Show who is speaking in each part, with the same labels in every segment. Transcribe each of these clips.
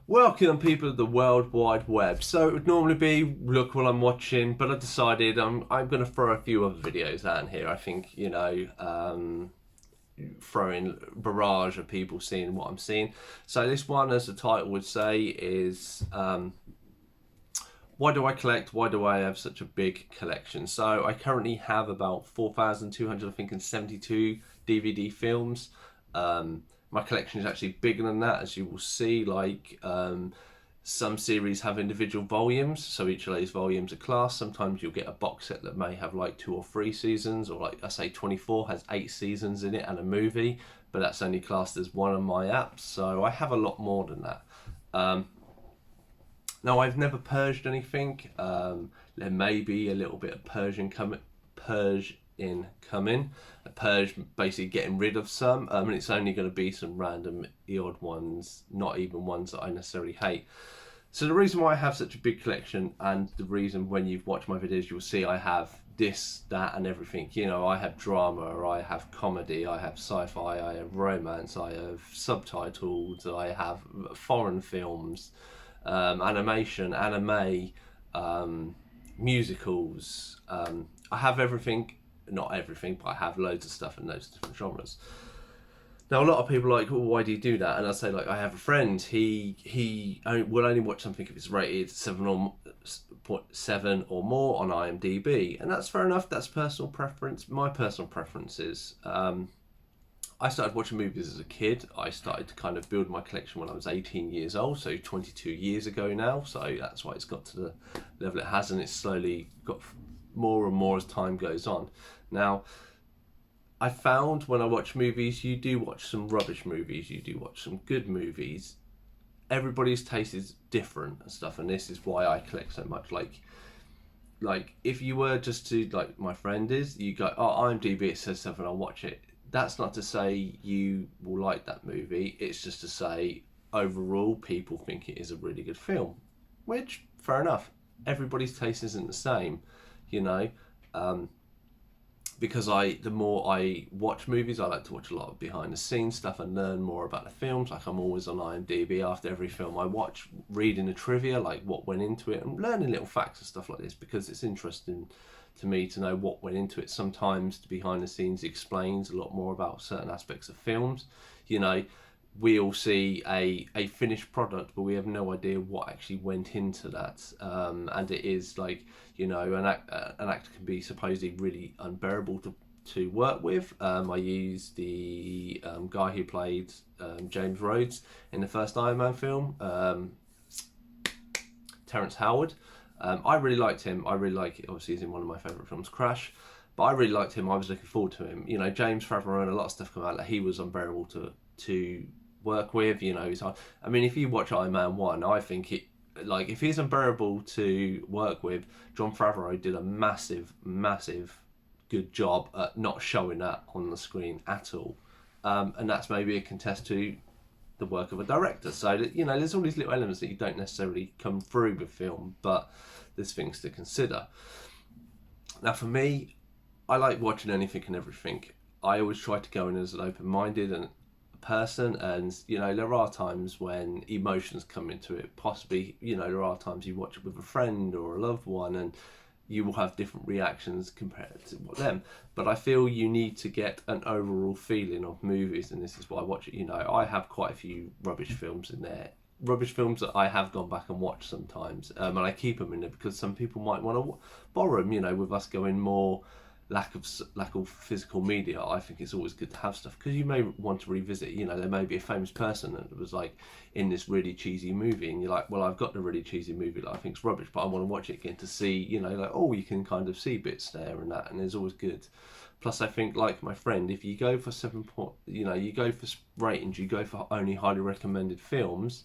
Speaker 1: Welcome, people of the World Wide Web. So it would normally be look what I'm watching, but I decided I'm going to throw a few other videos out in here. I think throwing barrage of people seeing what I'm seeing. So this one, as the title would say, is why do I collect? Why do I have such a big collection? So I currently have about 4,200, I think, and 72 DVD films. My collection is actually bigger than that, as you will see. Some series have individual volumes, so each of those volumes are classed. Sometimes you'll get a box set that may have like 2 or 3 seasons, or like I say 24 has 8 seasons in it and a movie, but that's only classed as one of my apps. So I have a lot more than that. Now, I've never purged anything. There may be a little bit of purge incoming. A purge basically getting rid of some, and it's only going to be some random odd ones, not even ones that I necessarily hate. So the reason why I have such a big collection, and the reason when you've watched my videos you'll see I have this, that and everything. You know, I have drama, I have comedy, I have sci-fi, I have romance, I have subtitles, I have foreign films, animation, anime, musicals. I have everything, not everything, but I have loads of stuff in loads of different genres. Now, a lot of people are like, well, why do you do that? And I say, like, I have a friend, he will only watch something if it's rated 7 or more on IMDb. And that's fair enough, that's personal preference. My personal preference is, I started watching movies as a kid. I started to kind of build my collection when I was 18 years old, so 22 years ago now. So that's why it's got to the level it has, and it's slowly got more and more as time goes on. Now, I found when I watch movies, you do watch some rubbish movies, you do watch some good movies. Everybody's taste is different and stuff, and this is why I collect so much. Like if you were just to, like my friend is, you go, oh, IMDb, it says something, I'll watch it. That's not to say you will like that movie. It's just to say overall people think it is a really good film, which fair enough. Everybody's taste isn't the same, you know. Because the more I watch movies, I like to watch a lot of behind the scenes stuff and learn more about the films. Like I'm always on IMDb after every film I watch, reading the trivia, like what went into it, and learning little facts and stuff like this, because it's interesting to me to know what went into it. Sometimes the behind the scenes explains a lot more about certain aspects of films. You know, we all see a finished product, but we have no idea what actually went into that. And it is like, you know, an actor can be supposedly really unbearable to work with. I use the guy who played James Rhodes in the first Iron Man film, Terence Howard. I really liked him. I really like it. Obviously, he's in one of my favourite films, Crash. But I really liked him. I was looking forward to him. You know, James Favreau and a lot of stuff come out that he was unbearable to work with. You know, I mean, if you watch Iron Man 1, I think like if he's unbearable to work with, Jon Favreau did a massive good job at not showing that on the screen at all. And that's maybe a contest to the work of a director. So that, you know, there's all these little elements that you don't necessarily come through with film, but there's things to consider. Now, for me, I like watching anything and everything. I always try to go in as an open-minded and person, and you know, there are times when emotions come into it. Possibly, you know, there are times you watch it with a friend or a loved one, and you will have different reactions compared to them. But I feel you need to get an overall feeling of movies, and this is why I watch it. You know, I have quite a few rubbish films in there. Rubbish films that I have gone back and watched sometimes, and I keep them in there because some people might want to borrow them. You know, with us going more lack of physical media, I think it's always good to have stuff because you may want to revisit. You know, there may be a famous person that was like in this really cheesy movie, and you're like, well, I've got the really cheesy movie that I think's rubbish, but I want to watch it again to see, you know, like, oh, you can kind of see bits there and that, and it's always good. Plus, I think, like my friend, if you go for you go for ratings, you go for only highly recommended films,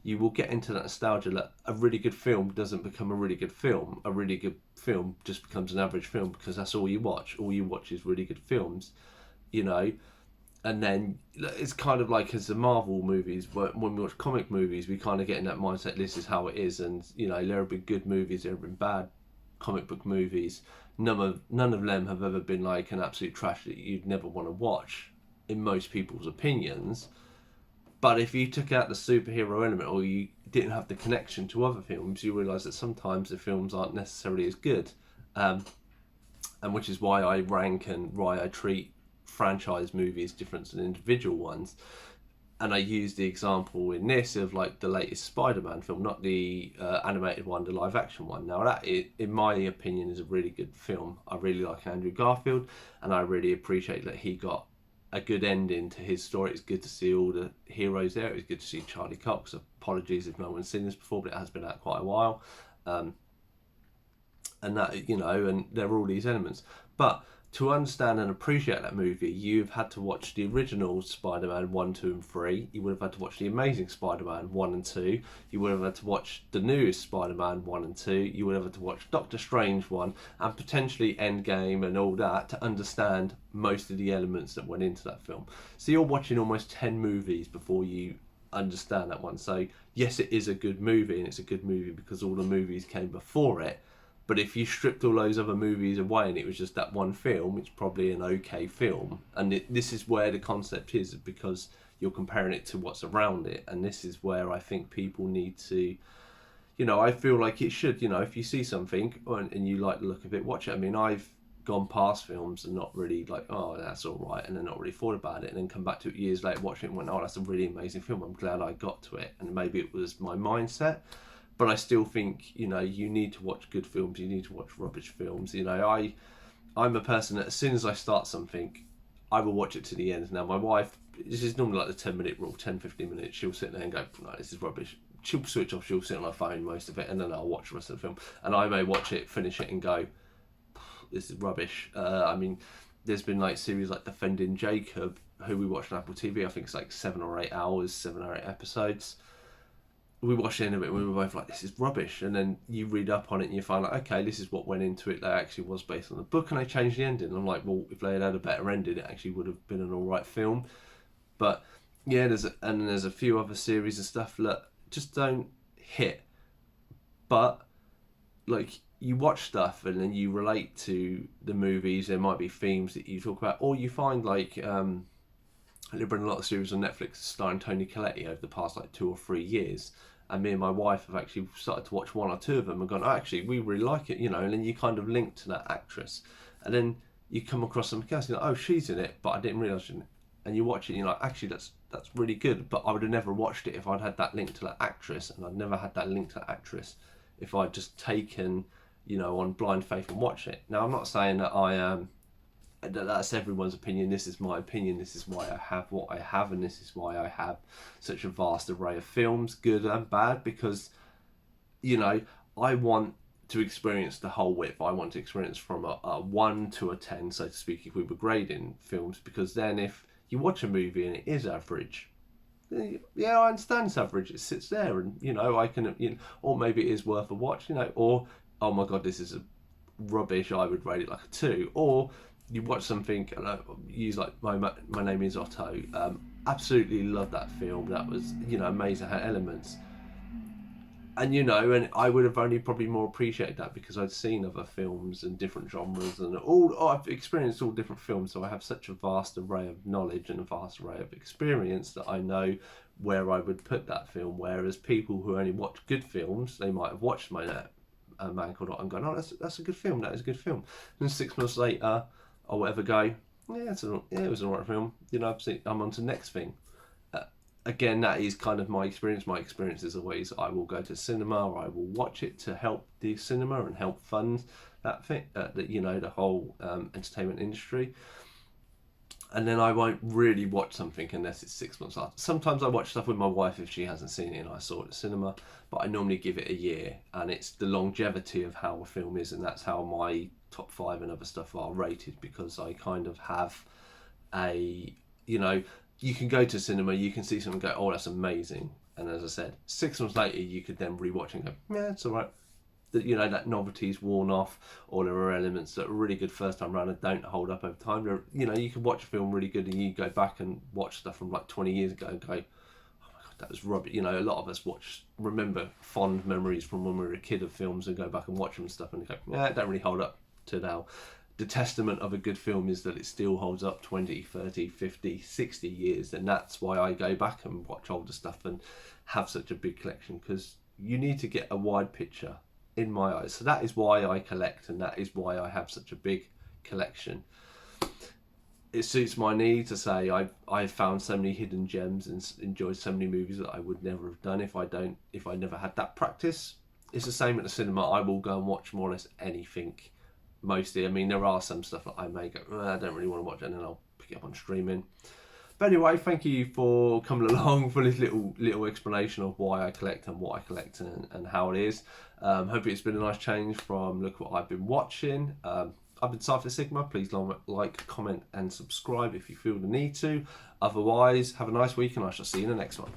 Speaker 1: you will get into that nostalgia that a really good film doesn't become a really good film. A really good film just becomes an average film because that's all you watch. All you watch is really good films, you know. And then it's kind of like as the Marvel movies, when we watch comic movies, we kind of get in that mindset, this is how it is. And, you know, there have been good movies, there have been bad comic book movies. None of them have ever been like an absolute trash that you'd never want to watch, in most people's opinions. But if you took out the superhero element, or you didn't have the connection to other films, you realise that sometimes the films aren't necessarily as good. And which is why I rank and why I treat franchise movies different than individual ones. And I use the example in this of like the latest Spider-Man film, not the animated one, the live action one. Now that, in my opinion, is a really good film. I really like Andrew Garfield, and I really appreciate that he got a good ending to his story. It's good to see all the heroes there. It's good to see Charlie Cox. Apologies if no one's seen this before, but it has been out quite a while. And that, you know, and there are all these elements. But to understand and appreciate that movie, you've had to watch the original Spider-Man 1, 2 and 3. You would have had to watch the Amazing Spider-Man 1 and 2. You would have had to watch the newest Spider-Man 1 and 2. You would have had to watch Doctor Strange 1 and potentially Endgame and all that to understand most of the elements that went into that film. So you're watching almost 10 movies before you understand that one. So yes, it is a good movie, and it's a good movie because all the movies came before it. But if you stripped all those other movies away and it was just that one film, it's probably an okay film. And this is where the concept is, because you're comparing it to what's around it. And this is where I think people need to, you know, I feel like it should, you know, if you see something and you like the look of it, watch it. I mean, I've gone past films and not really like, oh, that's all right, and then not really thought about it, and then come back to it years later, watch it and went, oh, that's a really amazing film. I'm glad I got to it. And maybe it was my mindset. But I still think, you know, you need to watch good films. You need to watch rubbish films. You know, I'm a person that as soon as I start something, I will watch it to the end. Now, my wife, this is normally like the 10-minute rule, 10, 15 minutes. She'll sit there and go, no, this is rubbish. She'll switch off. She'll sit on her phone most of it, and then I'll watch the rest of the film. And I may watch it, finish it, and go, this is rubbish. I mean, there's been like series like Defending Jacob, who we watched on Apple TV. I think it's like 7 or 8 hours, 7 or 8 episodes. We watched the end of it and we were both like, this is rubbish. And then you read up on it and you find like, okay, this is what went into it. That actually was based on the book, and they changed the ending. And I'm like, well, if they had had a better ending, it actually would have been an alright film. But yeah, there's a few other series and stuff that just don't hit. But like, you watch stuff and then you relate to the movies. There might be themes that you talk about, or you find like there've been a lot of series on Netflix starring Toni Collette over the past like 2 or 3 years, and me and my wife have actually started to watch 1 or 2 of them and gone, oh, actually we really like it, you know. And then you kind of link to that actress, and then you come across something else and you're like, oh, she's in it, but I didn't realise she's in it. And you watch it and you're like, actually that's really good, but I would have never watched it if I'd had that link to that actress, and I'd never had that link to that actress if I'd just taken, you know, on blind faith and watch it. Now, I'm not saying that that's everyone's opinion. This is my opinion. This is why I have what I have, and this is why I have such a vast array of films, good and bad, because, you know, I want to experience the whole width. I want to experience from a 1 to a 10, so to speak, if we were grading films, because then if you watch a movie and it is average, yeah, I understand it's average. It sits there, and, you know, I can, you know, or maybe it is worth a watch, you know, or, oh my God, this is a rubbish, I would rate it like a 2, or you watch something, and I use like my name is Otto. Absolutely love that film. That was, you know, amazing, had elements. And, you know, and I would have only probably more appreciated that because I'd seen other films and different genres, and I've experienced all different films, so I have such a vast array of knowledge and a vast array of experience that I know where I would put that film. Whereas people who only watch good films, they might have watched My Man Called Otto and gone, oh, that's a good film. That is a good film. And 6 months later, or whatever, go, yeah, it was an alright film. You know, I'm on to the next thing. Again, that is kind of my experience. My experience is always I will go to cinema, or I will watch it to help the cinema and help fund that thing, you know, the whole entertainment industry. And then I won't really watch something unless it's 6 months after. Sometimes I watch stuff with my wife if she hasn't seen it and I saw it at cinema, but I normally give it a year, and it's the longevity of how a film is, and that's how my top 5 and other stuff are rated, because I kind of have you know, you can go to cinema, you can see something and go, oh, that's amazing. And as I said, 6 months later, you could then rewatch and go, yeah, it's all right. You know, that novelty's worn off, or there are elements that are really good first time round and don't hold up over time. You know, you can watch a film really good and you go back and watch stuff from like 20 years ago and go, oh my God, that was rubbish. You know, a lot of us remember fond memories from when we were a kid of films and go back and watch them and stuff and go, yeah, it don't really hold up to now. the testament of a good film is that it still holds up 20, 30, 50, 60 years. And that's why I go back and watch older stuff and have such a big collection, because you need to get a wide picture in my eyes. So that is why I collect, and that is why I have such a big collection. It suits my needs. To say I've found so many hidden gems and enjoyed so many movies that I would never have done if I never had that practice. It's the same at the cinema. I will go and watch more or less anything. Mostly, I mean, there are some stuff that I may go, I don't really want to watch it, and then I'll pick it up on streaming. But anyway, thank you for coming along for this little explanation of why I collect and what I collect and how it is. Hope it's been a nice change from look what I've been watching. I've been Cypher Sigma. Please like, comment, and subscribe if you feel the need to. Otherwise, have a nice week, and I shall see you in the next one.